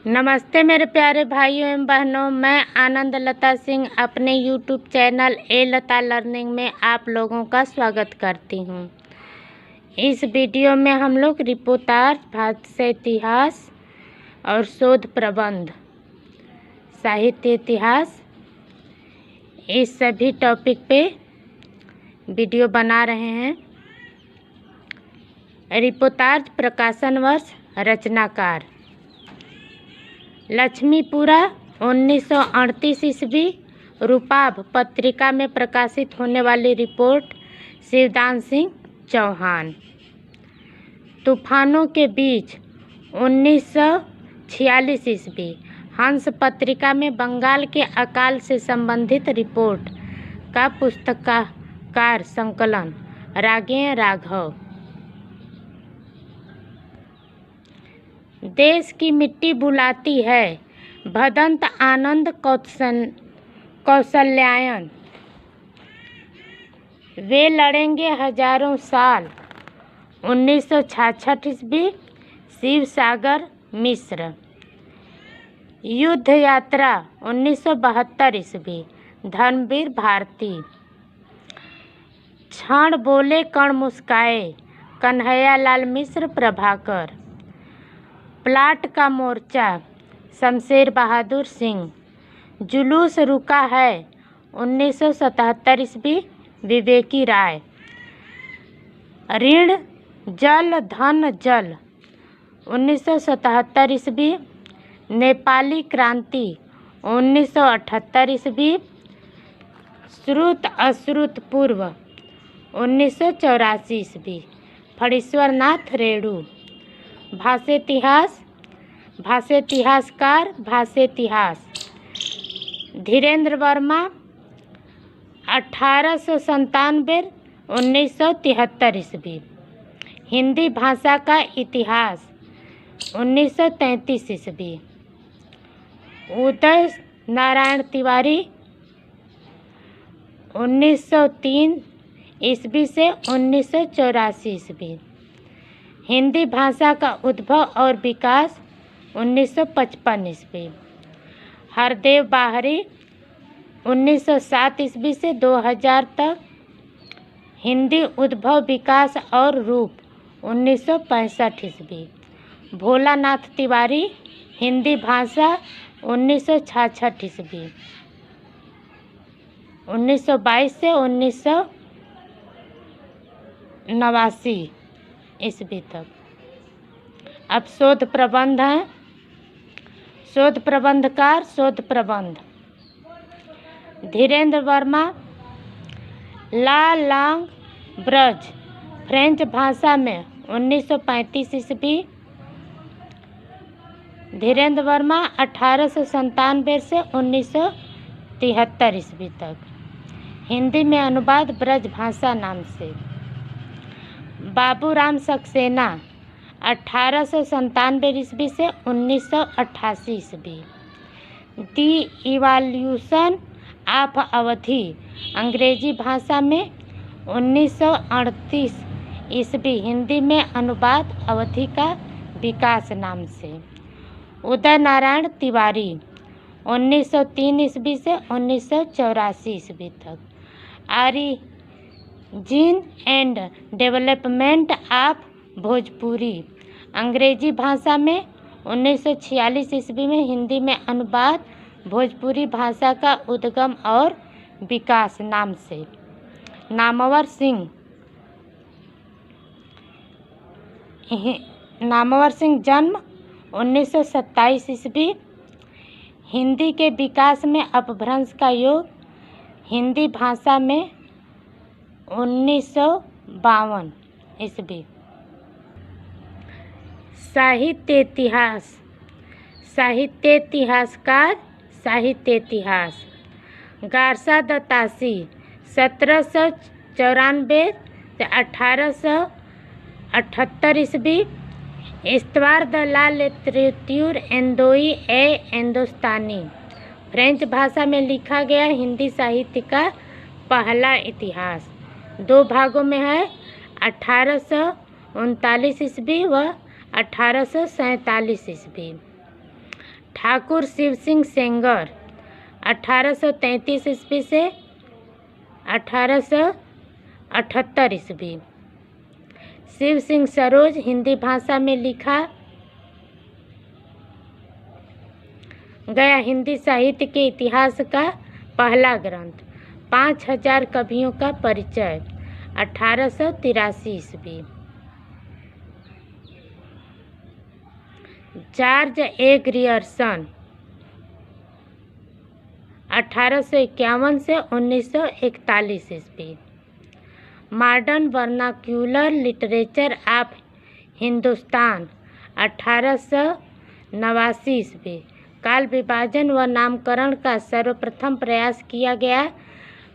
नमस्ते मेरे प्यारे भाइयों एवं बहनों, मैं आनंद लता सिंह अपने YouTube चैनल ए लता लर्निंग में आप लोगों का स्वागत करती हूँ। इस वीडियो में हम लोग रिपोर्टाज, भाषा इतिहास और शोध प्रबंध, साहित्य इतिहास, इस सभी टॉपिक पे वीडियो बना रहे हैं। रिपोर्टाज प्रकाशन वर्ष, रचनाकार लक्ष्मीपुरा 1938 ईस्वी। रूपाभ पत्रिका में प्रकाशित होने वाली रिपोर्ट शिवदान सिंह चौहान। तूफानों के बीच 1946 ईस्वी। हंस पत्रिका में बंगाल के अकाल से संबंधित रिपोर्ट का पुस्तकाकार संकलन रागेय राघव। देश की मिट्टी बुलाती है, भदंत आनंद कौशल्यायन। वे लड़ेंगे हजारों साल 1966 ईस्वी। शिव सागर मिश्र। युद्ध यात्रा 1972 ईस्वी। धर्मवीर भारती। क्षण बोले कण मुस्काए, कन्हैयालाल मिश्र प्रभाकर। प्लाट का मोर्चा, शमशेर बहादुर सिंह। जुलूस रुका है 1977 ईस्वी। विवेकी राय। ऋण जल धन जल 1977 ईस्वी। नेपाली क्रांति 1978 ईस्वी। श्रुत अश्रुत पूर्व 1984 ईस्वी। फणीश्वरनाथ रेणु। भाषा इतिहास, भाषा इतिहासकार, भाषा इतिहास धीरेन्द्र वर्मा 1897 1973 ईस्वी। हिंदी भाषा का इतिहास 1933 ईस्वी। उदय नारायण तिवारी 1903 ईस्वी से 1984 ईस्वी। हिंदी भाषा का उद्भव और विकास 1955 ईस्वी। हरदेव बाहरी 1907 ईस्वी से 2000 तक। हिंदी उद्भव, विकास और रूप 1965 ईस्वी। भोलानाथ तिवारी। हिंदी भाषा 1966 ईस्वी। 1922 से 1989 ईस्वी तक। अब शोध प्रबंध है। शोध प्रबंधकार, शोध प्रबंध धीरेन्द्र वर्मा। ला लांग ब्रज फ्रेंच भाषा में 1935 ईस्वी। धीरेन्द्र वर्मा 1897 से 1973 ईस्वी तक। हिंदी में अनुवाद ब्रज भाषा नाम से। बाबूराम सक्सेना 1897 ईस्वी से 1988 ईस्वी। दी इवोल्यूशन ऑफ अवधि अंग्रेजी भाषा में 1938 ईस्वी। हिंदी में अनुवाद अवधि का विकास नाम से। उदय नारायण तिवारी 1903 ईस्वी से 1984 ईस्वी तक। Origin and development of Bhojpuri अंग्रेजी भाषा में 1946 ईस्वी में। हिंदी में अनुवाद भोजपुरी भाषा का उद्गम और विकास नाम से। नामवर सिंह जन्म 1927 ईस्वी। हिंदी के विकास में अपभ्रंश का योग हिंदी भाषा में 1952 ईस्वी। साहित्य इतिहास, साहित्य इतिहासकार, साहित्य इतिहास गारसा दत्तासी 1794 से 1878 ईस्वी। इस्तवार the La लिटरेच्यूर एंदोई A Hindustani French भाषा में लिखा गया हिंदी साहित्य का पहला इतिहास। 2 भागों में है। 1839 ईस्वी व 1847 ईस्वी। ठाकुर शिव सिंह सेंगर 1833 ईस्वी से 1878 ईस्वी। शिव सिंह सरोज हिंदी भाषा में लिखा गया हिंदी साहित्य के इतिहास का पहला ग्रंथ। 5000 कवियों का परिचय 1883 ईस्वी। जॉर्ज ए ग्रियर्सन 1851 से 1941 ईस्वी। Modern vernacular literature of Hindustan 1889 ईस्वी। काल विभाजन व नामकरण का सर्वप्रथम प्रयास किया गया।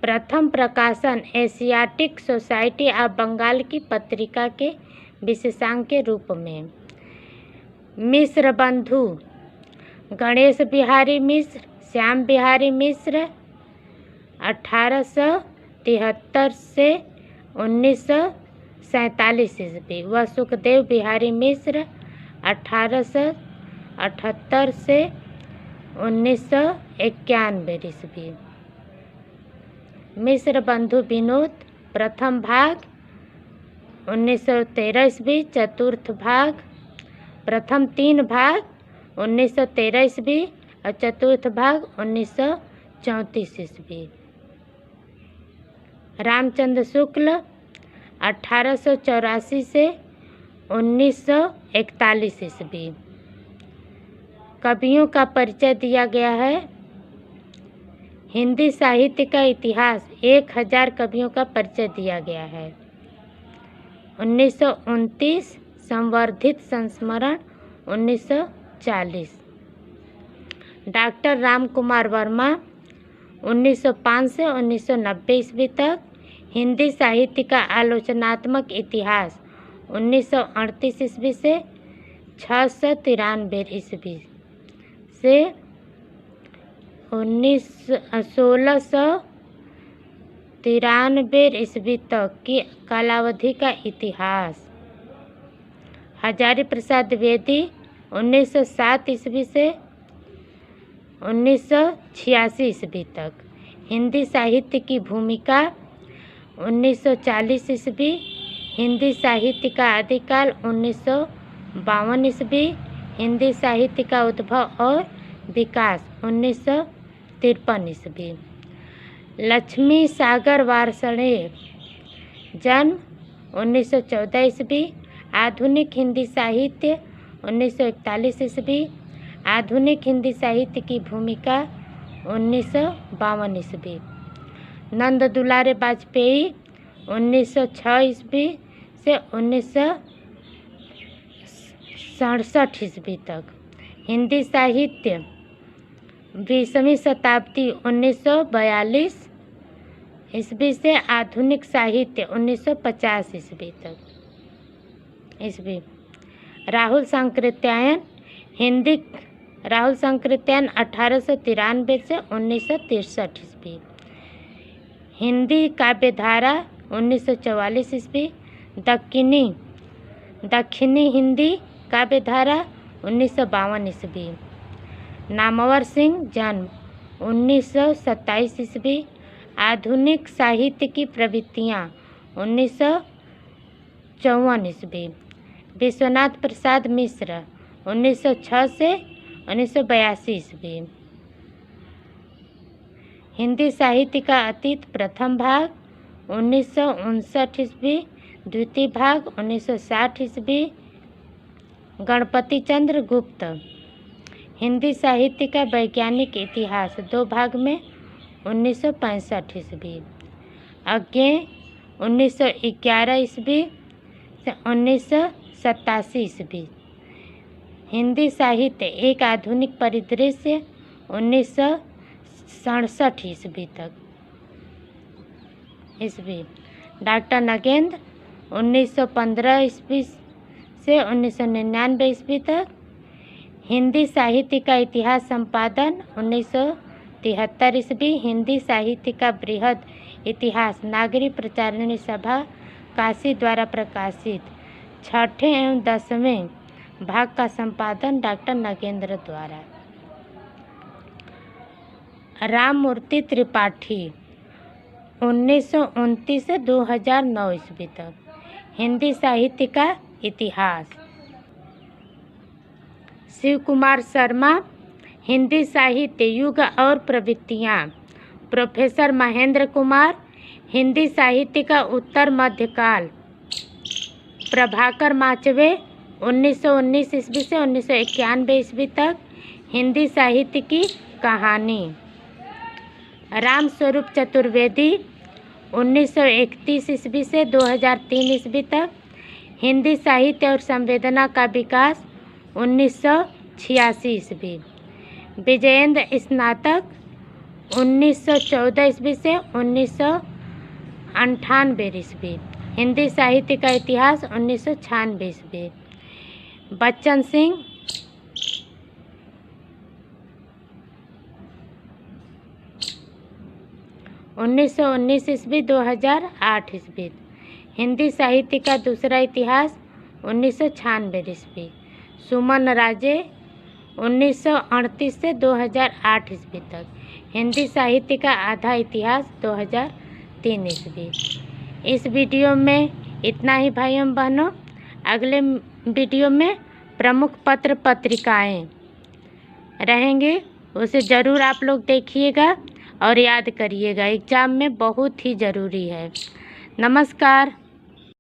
प्रथम प्रकाशन एशियाटिक सोसाइटी ऑफ बंगाल की पत्रिका के विशेषांक के रूप में। मिश्र बंधु गणेश बिहारी मिश्र, श्याम बिहारी मिश्र 1873 से 1947 ईस्वी व सुखदेव बिहारी मिश्र 1878 से 1991 ईस्वी। मिश्र बंधु विनोद प्रथम भाग 1913 ईस्वी, चतुर्थ भाग प्रथम 3 भाग 1913 ईस्वी और चतुर्थ भाग 1934 ईस्वी। रामचंद्र शुक्ल 1884 से 1941 ईस्वी। कवियों का परिचय दिया गया है। हिंदी साहित्य का इतिहास 1000 कवियों का परिचय दिया गया है। 1929 संवर्धित संस्मरण 1940। डॉक्टर राम कुमार वर्मा 1905 से 1990 ईस्वी तक। हिंदी साहित्य का आलोचनात्मक इतिहास 1938 ईस्वी से 1693 ईस्वी से 1693 ईस्वी तक की कालावधि का इतिहास। हजारी प्रसाद द्विवेदी 1907 ईस्वी से 1986 ईस्वी तक। हिंदी साहित्य की भूमिका 1940 ईस्वी। हिंदी साहित्य का आदिकाल 1952 ईस्वी। हिंदी साहित्य का उद्भव और विकास 1953 ईस्वी। लक्ष्मी सागर वार्ष्णेय जन्म 1914 ईस्वी। आधुनिक हिंदी साहित्य 1941 ईस्वी। आधुनिक हिंदी साहित्य की भूमिका 1952 ईस्वी। नंद दुलारे वाजपेयी 1906 ईस्वी से 1967 ईस्वी तक। हिंदी साहित्य 20वीं शताब्दी 1942 ईस्वी से आधुनिक साहित्य 1950 ईस्वी तक। राहुल सांकृत्यायन हिंदी 1893 से 1963 ईस्वी। हिंदी काव्यधारा 1944 ईस्वी। दक्षिणी हिंदी काव्यधारा 1952 ईस्वी। नामवर सिंह जन्म 1927 ईस्वी। आधुनिक साहित्य की प्रवृत्तियाँ 1954 ईस्वी। विश्वनाथ प्रसाद मिश्र 1906 से 1982 ईस्वी। हिंदी साहित्य का अतीत प्रथम भाग 1959 ईस्वी। द्वितीय भाग 1960 ईस्वी। गणपति चंद्र गुप्त। हिंदी साहित्य का वैज्ञानिक इतिहास 2 भाग में 1965 ईस्वी। अज्ञेय 1911 ईस्वी से 1987 ईस्वी। हिंदी साहित्य एक आधुनिक परिदृश्य 1967 ईस्वी तक। डॉक्टर नगेंद्र 1915 ईस्वी से 1999 ईस्वी तक। हिंदी साहित्य का इतिहास संपादन 1973 ईस्वी। हिंदी साहित्य का बृहद इतिहास नागरी प्रचारिणी सभा काशी द्वारा प्रकाशित 6ठे एवं 10वें भाग का संपादन डॉक्टर नगेंद्र द्वारा। राममूर्ति त्रिपाठी 1929 से 2009 ईस्वी तक। हिंदी साहित्य का इतिहास। शिव कुमार शर्मा, हिंदी साहित्य युग और प्रवृत्तियाँ। प्रोफेसर महेंद्र कुमार, हिंदी साहित्य का उत्तर मध्यकाल। प्रभाकर माचवे 1919 ईस्वी से 1991 ईस्वी तक। हिंदी साहित्य की कहानी। राम स्वरूप चतुर्वेदी 1931 ईस्वी से 2003 ईस्वी तक। हिंदी साहित्य और संवेदना का विकास 1986 ईस्वी। विजयेंद्र स्नातक 1914 ईस्वी से 1998 ईस्वी। हिंदी साहित्य का इतिहास 1996 ईस्वी। बच्चन सिंह 1919 ईस्वी 2008 ईस्वी। हिंदी साहित्य का दूसरा इतिहास 1996 ईस्वी। सुमन राजे 1938 से 2008 ईस्वी तक। हिंदी साहित्य का आधा इतिहास 2003 ईस्वी। इस वीडियो में इतना ही भाइयों बहनों। अगले वीडियो में प्रमुख पत्र पत्रिकाएं रहेंगे, उसे ज़रूर आप लोग देखिएगा और याद करिएगा, एग्ज़ाम में बहुत ही ज़रूरी है। नमस्कार।